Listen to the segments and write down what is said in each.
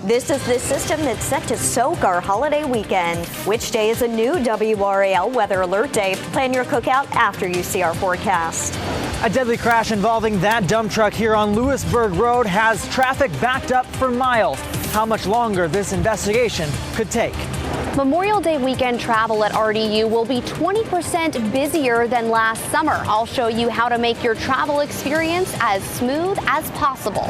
This is the system that's set to soak our holiday weekend. Which day is a new WRAL weather alert day? Plan your cookout after you see our forecast. A deadly crash involving that dump truck here on Lewisburg Road has traffic backed up for miles. How much longer this investigation could take. Memorial Day weekend travel at RDU will be 20% busier than last summer. I'll show you how to make your travel experience as smooth as possible.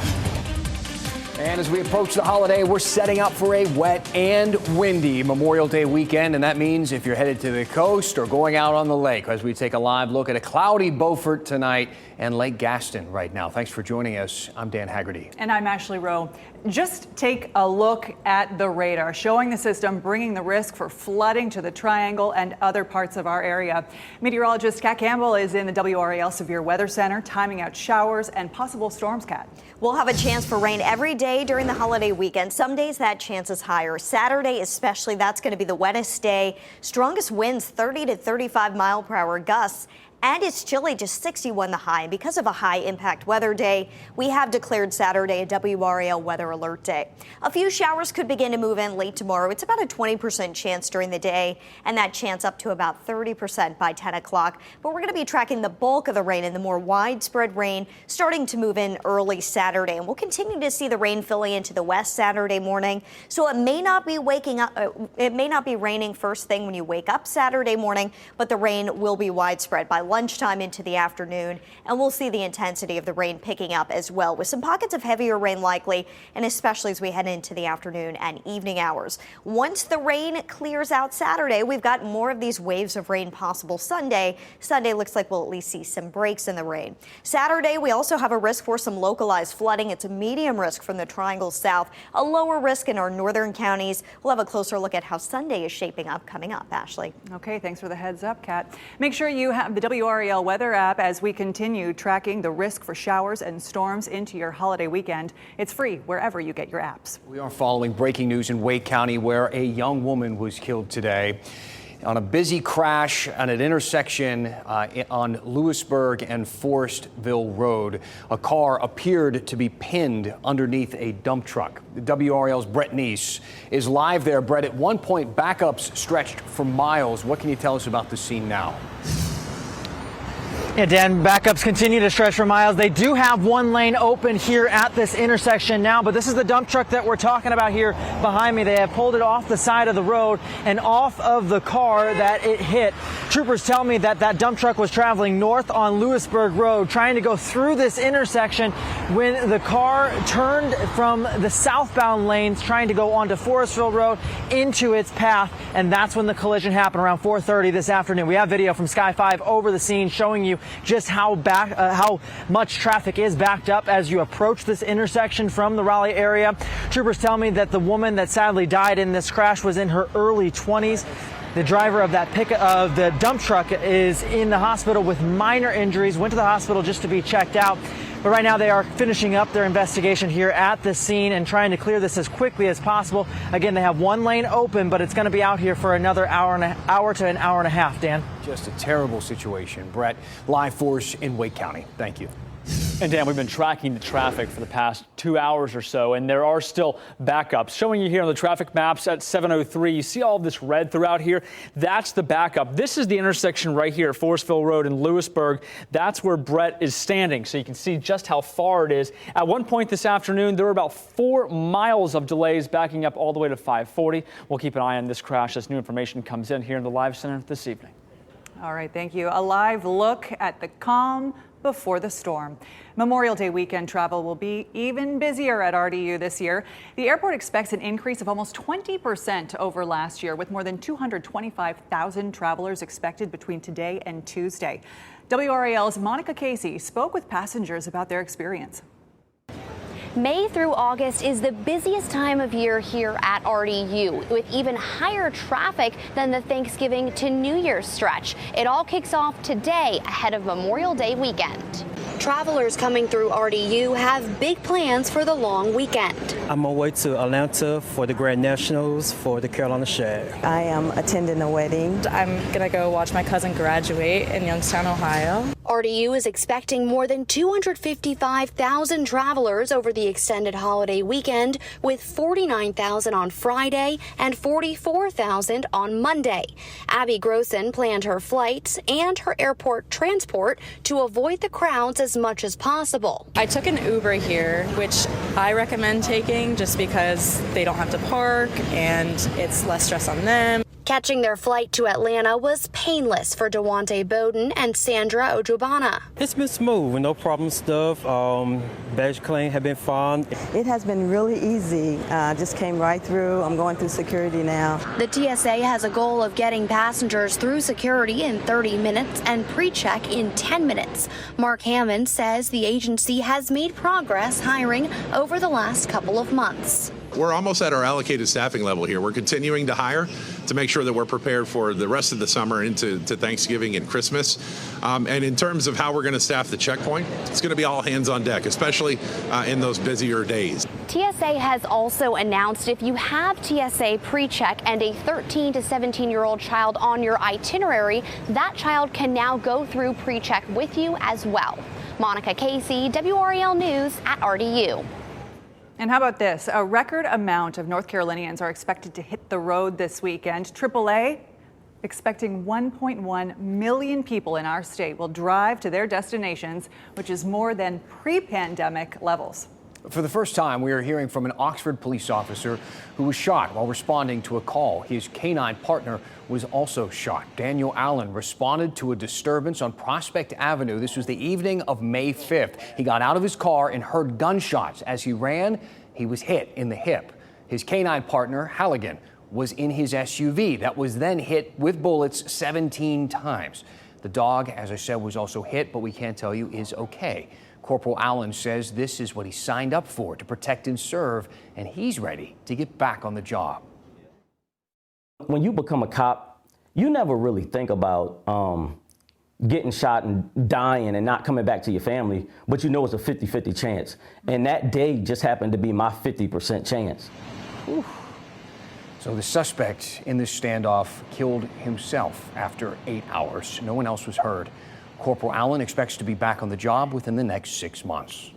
And as we approach the holiday, we're setting up for a wet and windy Memorial Day weekend. And that means if you're headed to the coast or going out on the lake, as we take a live look at a cloudy Beaufort tonight and Lake Gaston right now. Thanks for joining us. I'm Dan Haggerty. And I'm Ashley Rowe. Just take a look at the radar showing the system bringing the risk for flooding to the Triangle and other parts of our area. Meteorologist Kat Campbell is in the WRAL Severe Weather Center, timing out showers and possible storms, Kat. We'll have a chance for rain every day during the holiday weekend. Some days that chance is higher. Saturday especially, that's going to be the wettest day. Strongest winds 30 to 35 mile per hour gusts. And it's chilly, just 61 the high. Because of a high impact weather day, we have declared Saturday a WRAL weather alert day. A few showers could begin to move in late tomorrow. It's about a 20% chance during the day, and that chance up to about 30% by 10 o'clock. But we're going to be tracking the bulk of the rain and the more widespread rain starting to move in early Saturday. And we'll continue to see the rain filling into the west Saturday morning. So it may not be raining first thing when you wake up Saturday morning, but the rain will be widespread by lunchtime into the afternoon, and we'll see the intensity of the rain picking up as well, with some pockets of heavier rain likely, and especially as we head into the afternoon and evening hours. Once the rain clears out Saturday, we've got more of these waves of rain possible Sunday. Sunday looks like we'll at least see some breaks in the rain. Saturday, we also have a risk for some localized flooding. It's a medium risk from the Triangle south, a lower risk in our northern counties. We'll have a closer look at how Sunday is shaping up coming up. Ashley. Okay, thanks for the heads up, Kat. Make sure you have the WRAL weather app as we continue tracking the risk for showers and storms into your holiday weekend. It's free wherever you get your apps. We are following breaking news in Wake County where a young woman was killed today on a busy crash at an intersection on Lewisburg and Forestville Road. A car appeared to be pinned underneath a dump truck. The WRAL's Brett Neese is live there. Brett, at one point, backups stretched for miles. What can you tell us about the scene now? Yeah, Dan, backups continue to stretch for miles. They do have one lane open here at this intersection now, but this is the dump truck that we're talking about here behind me. They have pulled it off the side of the road and off of the car that it hit. Troopers tell me that that dump truck was traveling north on Lewisburg Road, trying to go through this intersection when the car turned from the southbound lanes, trying to go onto Forestville Road into its path, and that's when the collision happened around 4:30 this afternoon. We have video from Sky 5 over the scene showing you just how much traffic is backed up as you approach this intersection from the Raleigh area. Troopers tell me that the woman that sadly died in this crash was in her early 20s. The driver of the dump truck is in the hospital with minor injuries, went to the hospital just to be checked out. But right now they are finishing up their investigation here at the scene and trying to clear this as quickly as possible. Again, they have one lane open, but it's going to be out here for another hour to an hour and a half, Dan. Just a terrible situation. Brett, live for us in Wake County. Thank you. And Dan, we've been tracking the traffic for the past 2 hours or so, and there are still backups. Showing you here on the traffic maps at 7:03, you see all of this red throughout here. That's the backup. This is the intersection right here at Forestville Road in Lewisburg. That's where Brett is standing, so you can see just how far it is. At one point this afternoon, there were about 4 miles of delays backing up all the way to 540. We'll keep an eye on this crash as new information comes in here in the Live Center this evening. All right, thank you. A live look at the calm before the storm. Memorial Day weekend travel will be even busier at RDU this year. The airport expects an increase of almost 20% over last year, with more than 225,000 travelers expected between today and Tuesday. WRAL's Monica Casey spoke with passengers about their experience. May through August is the busiest time of year here at RDU, with even higher traffic than the Thanksgiving to New Year's stretch. It all kicks off today ahead of Memorial Day weekend. Travelers coming through RDU have big plans for the long weekend. I'm on my way to Atlanta for the Grand Nationals for the Carolina Shag. I am attending a wedding. I'm going to go watch my cousin graduate in Youngstown, Ohio. RDU is expecting more than 255,000 travelers over the extended holiday weekend, with 49,000 on Friday and 44,000 on Monday. Abby Grossen planned her flights and her airport transport to avoid the crowds as much as possible. I took an Uber here, which I recommend taking just because they don't have to park and it's less stress on them. Catching their flight to Atlanta was painless for Dewante Bowden and Sandra Ojobana. It's been smooth, no problem stuff. Baggage claim have been fun. It has been really easy. Just came right through. I'm going through security now. The TSA has a goal of getting passengers through security in 30 minutes and pre-check in 10 minutes. Mark Hammond says the agency has made progress hiring over the last couple of months. We're almost at our allocated staffing level here. We're continuing to hire to make sure that we're prepared for the rest of the summer into Thanksgiving and Christmas. And in terms of how we're going to staff the checkpoint, it's going to be all hands on deck, especially in those busier days. TSA has also announced if you have TSA pre-check and a 13 to 17-year-old child on your itinerary, that child can now go through pre-check with you as well. Monica Casey, WRAL News at RDU. And how about this? A record amount of North Carolinians are expected to hit the road this weekend. AAA expecting 1.1 million people in our state will drive to their destinations, which is more than pre-pandemic levels. For the first time, we are hearing from an Oxford police officer who was shot while responding to a call. His canine partner was also shot. Daniel Allen responded to a disturbance on Prospect Avenue. This was the evening of May 5th. He got out of his car and heard gunshots. As he ran, he was hit in the hip. His canine partner, Halligan, was in his SUV that was then hit with bullets 17 times. The dog, as I said, was also hit, but we can't tell you is okay. Corporal Allen says this is what he signed up for, to protect and serve, and he's ready to get back on the job. When you become a cop, you never really think about getting shot and dying and not coming back to your family, but you know it's a 50-50 chance. And that day just happened to be my 50% chance. Whew. So the suspect in this standoff killed himself after 8 hours. No one else was hurt. Corporal Allen expects to be back on the job within the next 6 months.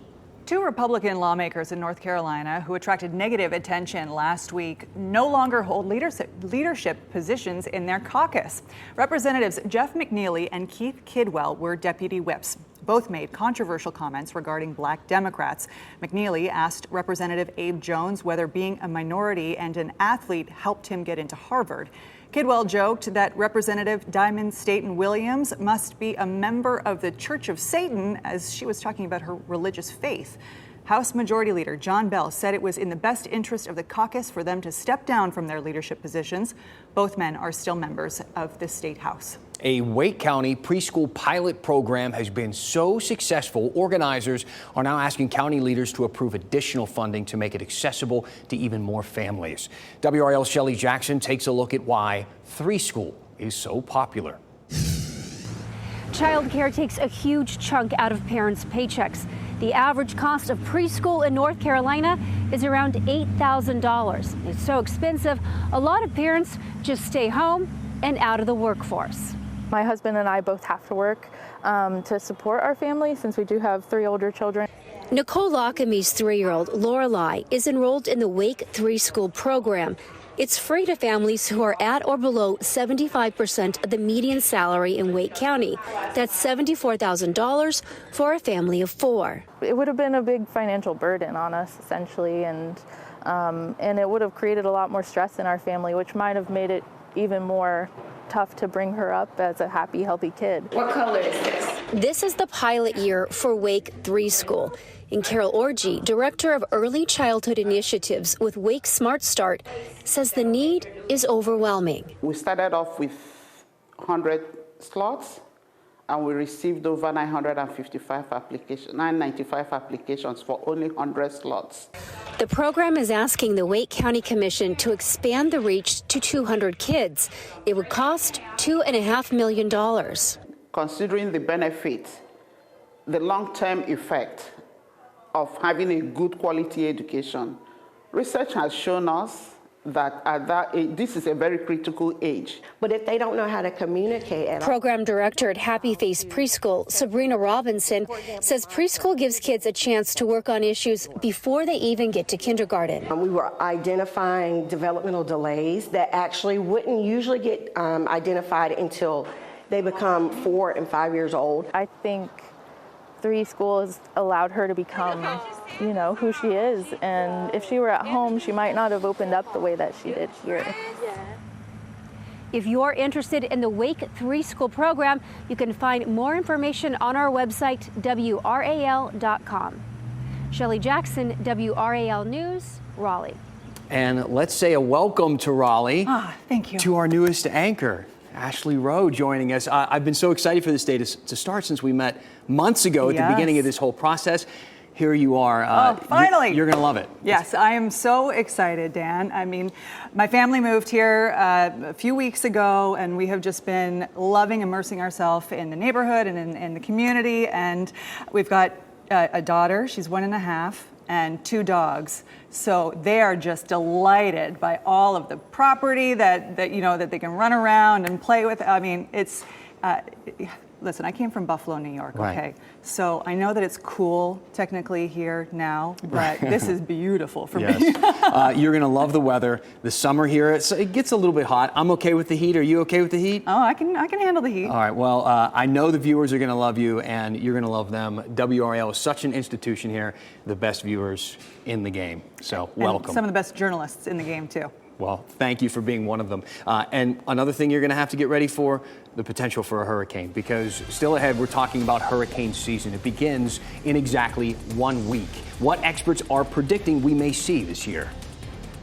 2 Republican lawmakers in North Carolina who attracted negative attention last week no longer hold leadership positions in their caucus. Representatives Jeff McNeely and Keith Kidwell were deputy whips. Both made controversial comments regarding black Democrats. McNeely asked Representative Abe Jones whether being a minority and an athlete helped him get into Harvard. Kidwell joked that Representative Diamond Staten-Williams must be a member of the Church of Satan, as she was talking about her religious faith. House Majority Leader John Bell said it was in the best interest of the caucus for them to step down from their leadership positions. Both men are still members of the state house. A Wake County preschool pilot program has been so successful, organizers are now asking county leaders to approve additional funding to make it accessible to even more families. WRAL's Shelley Jackson takes a look at why 3-school is so popular. Childcare takes a huge chunk out of parents' paychecks. The average cost of preschool in North Carolina is around $8,000. It's so expensive, a lot of parents just stay home and out of the workforce. My husband and I both have to work to support our family since we do have 3 older children. Nicole Lockhamy's 3-year-old Lorelei is enrolled in the Wake 3-school program. It's free to families who are at or below 75% of the median salary in Wake County. That's $74,000 for a family of 4. It would have been a big financial burden on us, essentially, and it would have created a lot more stress in our family, which might have made it even more tough to bring her up as a happy, healthy kid. What color is this? This is the pilot year for Wake 3 School. And Carol Orgy, Director of Early Childhood Initiatives with Wake Smart Start, says the need is overwhelming. We started off with 100 slots, and we received over 995 applications for only 100 slots. The program is asking the Wake County Commission to expand the reach to 200 kids. It would cost $2.5 million. Considering the benefit, the long-term effect of having a good quality education, research has shown us that at that age, this is a very critical age. But if they don't know how to communicate at all. Program director at Happy Face Preschool, Sabrina Robinson, says preschool gives kids a chance to work on issues before they even get to kindergarten. We were identifying developmental delays that actually wouldn't usually get identified until they become 4 and 5 years old. I think 3 schools allowed her to become, who she is. And if she were at home, she might not have opened up the way that she did here. If you're interested in the Wake 3 School program, you can find more information on our website, WRAL.com. Shelley Jackson, WRAL News, Raleigh. And let's say a welcome to Raleigh. Thank you. To our newest anchor, Ashley Rowe, joining us. I've been so excited for this day to start since we met months ago at the beginning of this whole process. Here you are. Finally. You're going to love it. Yes, I am so excited, Dan. I mean, my family moved here a few weeks ago, and we have just been loving immersing ourselves in the neighborhood and in the community. And we've got a daughter, she's 1.5, and 2 dogs. So they are just delighted by all of the property that they can run around and play with. I mean, it's, listen, I came from Buffalo, New York, Right. okay? So I know that it's cool technically here now, but this is beautiful for me. You're going to love the weather. The summer here, it gets a little bit hot. I'm okay with the heat. Are you okay with the heat? Oh, I can handle the heat. All right. Well, I know the viewers are going to love you, and you're going to love them. WRAL is such an institution here. The best viewers in the game. So welcome. And some of the best journalists in the game, too. Well, thank you for being one of them. And another thing you're going to have to get ready for, the potential for a hurricane, because still ahead, we're talking about hurricane season. It begins in exactly 1 week. What experts are predicting we may see this year.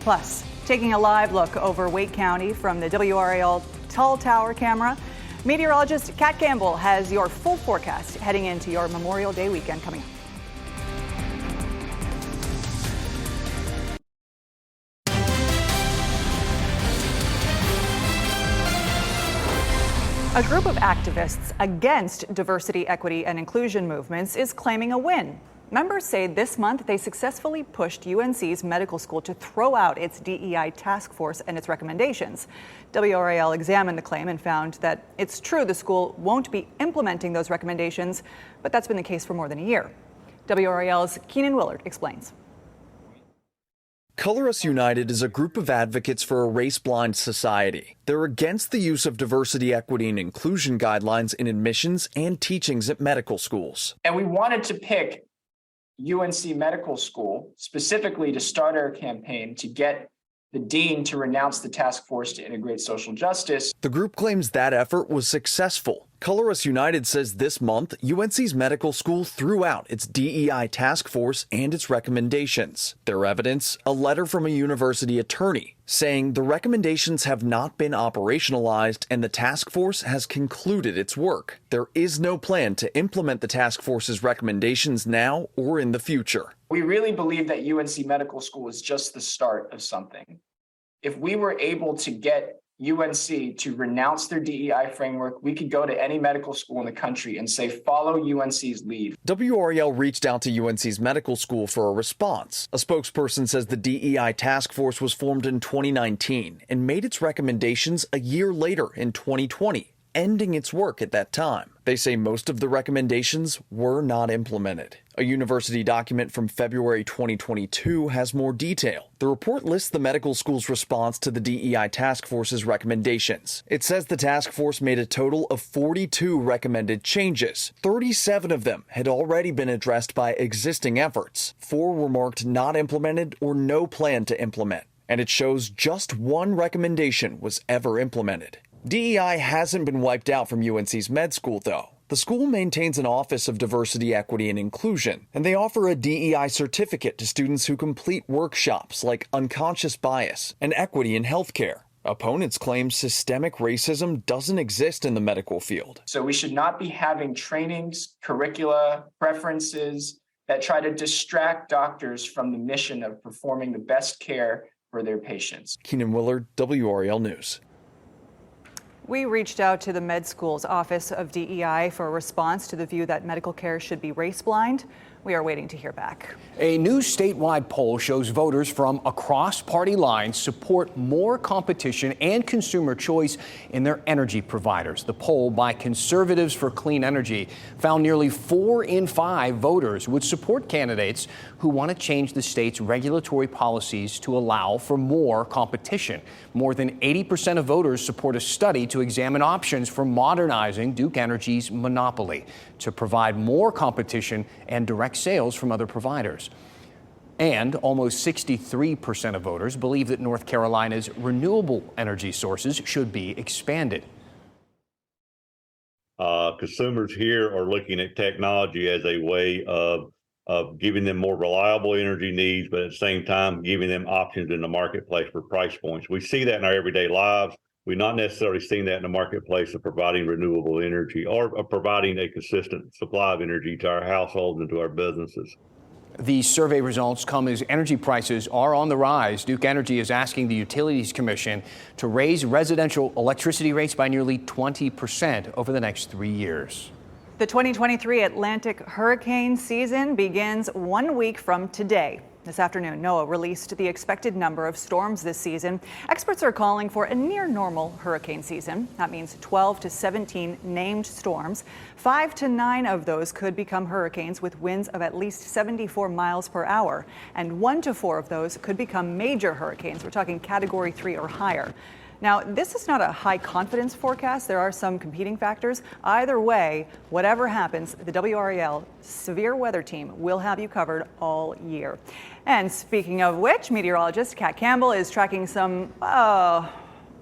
Plus, taking a live look over Wake County from the WRAL Tall Tower camera, meteorologist Kat Campbell has your full forecast heading into your Memorial Day weekend coming up. A group of activists against diversity, equity, and inclusion movements is claiming a win. Members say this month they successfully pushed UNC's medical school to throw out its DEI task force and its recommendations. WRAL examined the claim and found that it's true the school won't be implementing those recommendations, but that's been the case for more than a year. WRAL's Keenan Willard explains. Color Us United is a group of advocates for a race-blind society. They're against the use of diversity, equity, and inclusion guidelines in admissions and teachings at medical schools. And we wanted to pick UNC Medical School specifically to start our campaign to get the dean to renounce the task force to integrate social justice. The group claims that effort was successful. Color Us United says this month, UNC's medical school threw out its DEI task force and its recommendations. Their evidence, a letter from a university attorney saying the recommendations have not been operationalized and the task force has concluded its work. There is no plan to implement the task force's recommendations now or in the future. We really believe that UNC Medical School is just the start of something. If we were able to get UNC to renounce their DEI framework, we could go to any medical school in the country and say, follow UNC's lead. WRAL reached out to UNC's medical school for a response. A spokesperson says the DEI task force was formed in 2019 and made its recommendations a year later in 2020, ending its work at that time. They say most of the recommendations were not implemented. A university document from February 2022 has more detail. The report lists the medical school's response to the DEI task force's recommendations. It says the task force made a total of 42 recommended changes. 37 of them had already been addressed by existing efforts. 4 were marked not implemented or no plan to implement. And it shows just 1 recommendation was ever implemented. DEI hasn't been wiped out from UNC's med school, though. The school maintains an Office of Diversity, Equity, and Inclusion, and they offer a DEI certificate to students who complete workshops like unconscious bias and equity in healthcare. Opponents claim systemic racism doesn't exist in the medical field. So we should not be having trainings, curricula, preferences that try to distract doctors from the mission of performing the best care for their patients. Keenan Willard, WRAL News. We reached out to the med school's Office of DEI for a response to the view that medical care should be race blind. We are waiting to hear back. A new statewide poll shows voters from across party lines support more competition and consumer choice in their energy providers. The poll by Conservatives for Clean Energy found nearly 4 in 5 voters would support candidates who want to change the state's regulatory policies to allow for more competition. More than 80% of voters support a study to examine options for modernizing Duke Energy's monopoly to provide more competition and direct sales from other providers. And almost 63% of voters believe that North Carolina's renewable energy sources should be expanded. Consumers here are looking at technology as a way of giving them more reliable energy needs, but at the same time, giving them options in the marketplace for price points. We see that in our everyday lives. We're not necessarily seeing that in the marketplace of providing renewable energy or of providing a consistent supply of energy to our households and to our businesses. These survey results come as energy prices are on the rise. Duke Energy is asking the Utilities Commission to raise residential electricity rates by nearly 20% over the next 3 years. The 2023 Atlantic hurricane season begins 1 week from today. This afternoon, NOAA released the expected number of storms this season. Experts are calling for a near normal hurricane season. That means 12 to 17 named storms. 5 to 9 of those could become hurricanes with winds of at least 74 miles per hour. And 1 to 4 of those could become major hurricanes. We're talking Category 3 or higher. Now, this is not a high confidence forecast. There are some competing factors. Either way, whatever happens, the WRAL severe weather team will have you covered all year. And speaking of which, meteorologist Kat Campbell is tracking some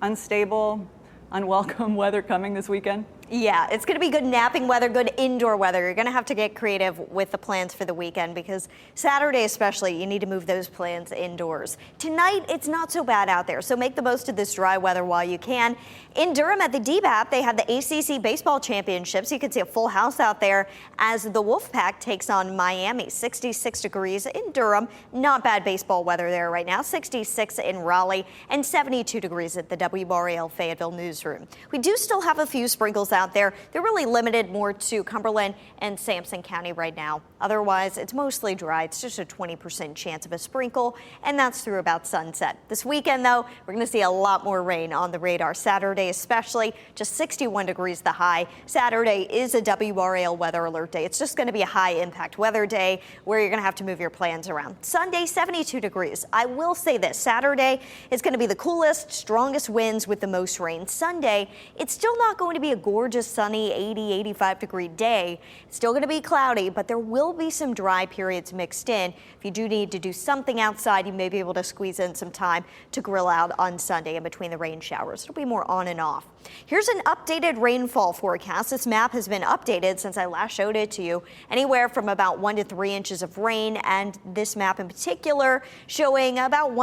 unstable, unwelcome weather coming this weekend. Yeah, it's going to be good napping weather, good indoor weather. You're going to have to get creative with the plans for the weekend because Saturday especially, you need to move those plans indoors. Tonight, it's not so bad out there, so make the most of this dry weather while you can. In Durham at the DBAP, they have the ACC Baseball Championships. You can see a full house out there as the Wolfpack takes on Miami. 66 degrees in Durham. Not bad baseball weather there right now. 66 in Raleigh and 72 degrees at the WRAL Fayetteville newsroom. We do still have a few sprinkles out there. They're really limited more to Cumberland and Sampson County right now. Otherwise, it's mostly dry. It's just a 20% chance of a sprinkle, and that's through about sunset. This weekend, though, we're going to see a lot more rain on the radar. Saturday especially, just 61 degrees the high. Saturday is a WRAL weather alert day. It's just going to be a high impact weather day where you're going to have to move your plans around. Sunday, 72 degrees. I will say this, Saturday is going to be the coolest, strongest winds with the most rain. Sunday, it's still not going to be a gorgeous sunny 80-85 degree day. It's still going to be cloudy, but there will be some dry periods mixed in. If you do need to do something outside, you may be able to squeeze in some time to grill out on Sunday in between the rain showers. It'll be more on and off. Here's an updated rainfall forecast. This map has been updated since I last showed it to you. Anywhere from about 1 to 3 inches of rain, and this map in particular showing about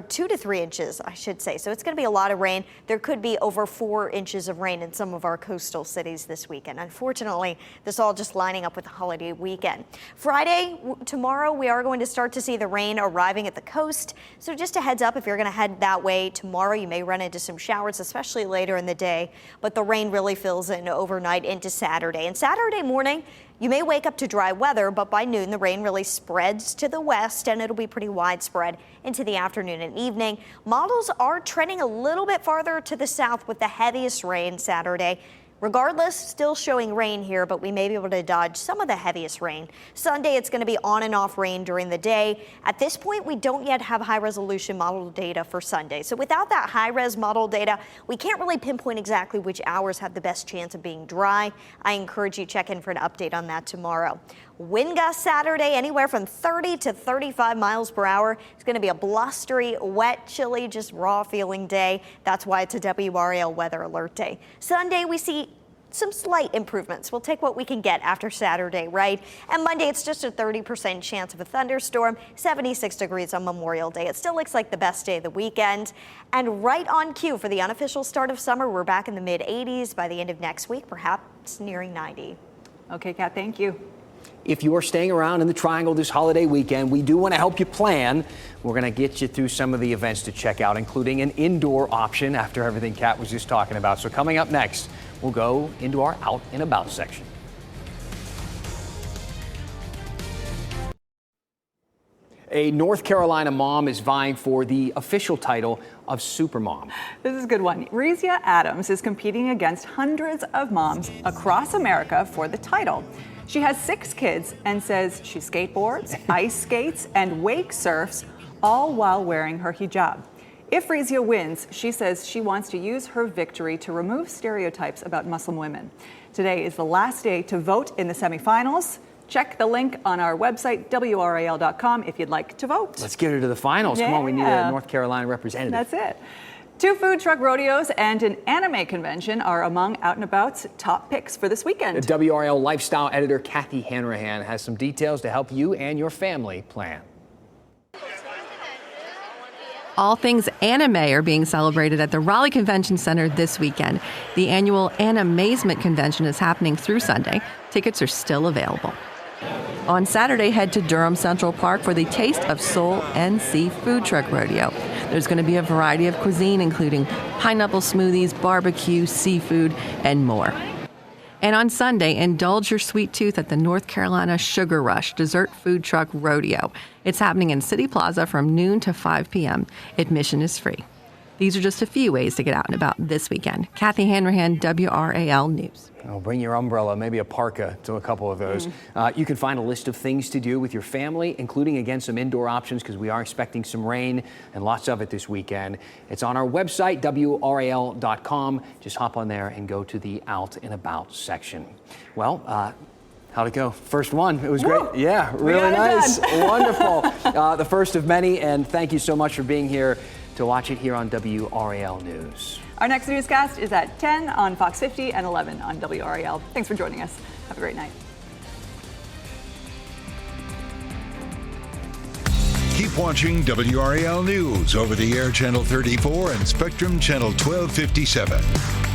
2 to 3 inches, I should say. So it's going to be a lot of rain. There could be over 4 inches of rain in some of our coastal cities this weekend. Unfortunately, this all just lining up with the holiday weekend. Friday, tomorrow, we are going to start to see the rain arriving at the coast. So just a heads up, if you're going to head that way tomorrow, you may run into some showers, especially later in the day. But the rain really fills in overnight into Saturday. And Saturday morning, you may wake up to dry weather, but by noon, the rain really spreads to the west, and it'll be pretty widespread into the afternoon and evening. Models are trending a little bit farther to the south with the heaviest rain Saturday. Regardless, still showing rain here, but we may be able to dodge some of the heaviest rain. Sunday, it's going to be on and off rain during the day. At this point, we don't yet have high-resolution model data for Sunday. So without that high-res model data, we can't really pinpoint exactly which hours have the best chance of being dry. I encourage you to check in for an update on that tomorrow. Wind gusts Saturday anywhere from 30 to 35 miles per hour. It's going to be a blustery, wet, chilly, just raw feeling day. That's why it's a WRAL weather alert day. Sunday, we see some slight improvements. We'll take what we can get after Saturday, right? And Monday, it's just a 30% chance of a thunderstorm, 76 degrees on Memorial Day. It still looks like the best day of the weekend. And right on cue for the unofficial start of summer, we're back in the mid-80s by the end of next week, perhaps nearing 90. Okay, Kat, thank you. If you are staying around in the Triangle this holiday weekend, we do want to help you plan. We're going to get you through some of the events to check out, including an indoor option after everything Kat was just talking about. So coming up next, we'll go into our out and about section. A North Carolina mom is vying for the official title of Supermom. This is a good one. Rezia Adams is competing against hundreds of moms across America for the title. She has 6 kids and says she skateboards, ice skates, and wake surfs, all while wearing her hijab. If Rezia wins, she says she wants to use her victory to remove stereotypes about Muslim women. Today is the last day to vote in the semifinals. Check the link on our website, WRAL.com, if you'd like to vote. Let's get her to the finals. Come on, we need a North Carolina representative. That's it. 2 food truck rodeos and an anime convention are among Out and About's top picks for this weekend. The WRAL lifestyle editor Kathy Hanrahan has some details to help you and your family plan. All things anime are being celebrated at the Raleigh Convention Center this weekend. The annual Animazement Convention is happening through Sunday. Tickets are still available. On Saturday, head to Durham Central Park for the Taste of Soul NC Food Truck Rodeo. There's going to be a variety of cuisine, including pineapple smoothies, barbecue, seafood, and more. And on Sunday, indulge your sweet tooth at the North Carolina Sugar Rush Dessert Food Truck Rodeo. It's happening in City Plaza from noon to 5 p.m. Admission is free. These are just a few ways to get out and about this weekend. Kathy Hanrahan, WRAL News. Oh, bring your umbrella, maybe a parka to a couple of those. You can find a list of things to do with your family, including, again, some indoor options because we are expecting some rain and lots of it this weekend. It's on our website, WRAL.com. Just hop on there and go to the Out and About section. Well, how'd it go? First one. It was great. Yeah, really nice. Wonderful. The first of many, and thank you so much for being here to watch it here on WRAL News. Our next newscast is at 10 on Fox 50 and 11 on WRAL. Thanks for joining us. Have a great night. Keep watching WRAL News over the air Channel 34 and Spectrum Channel 1257.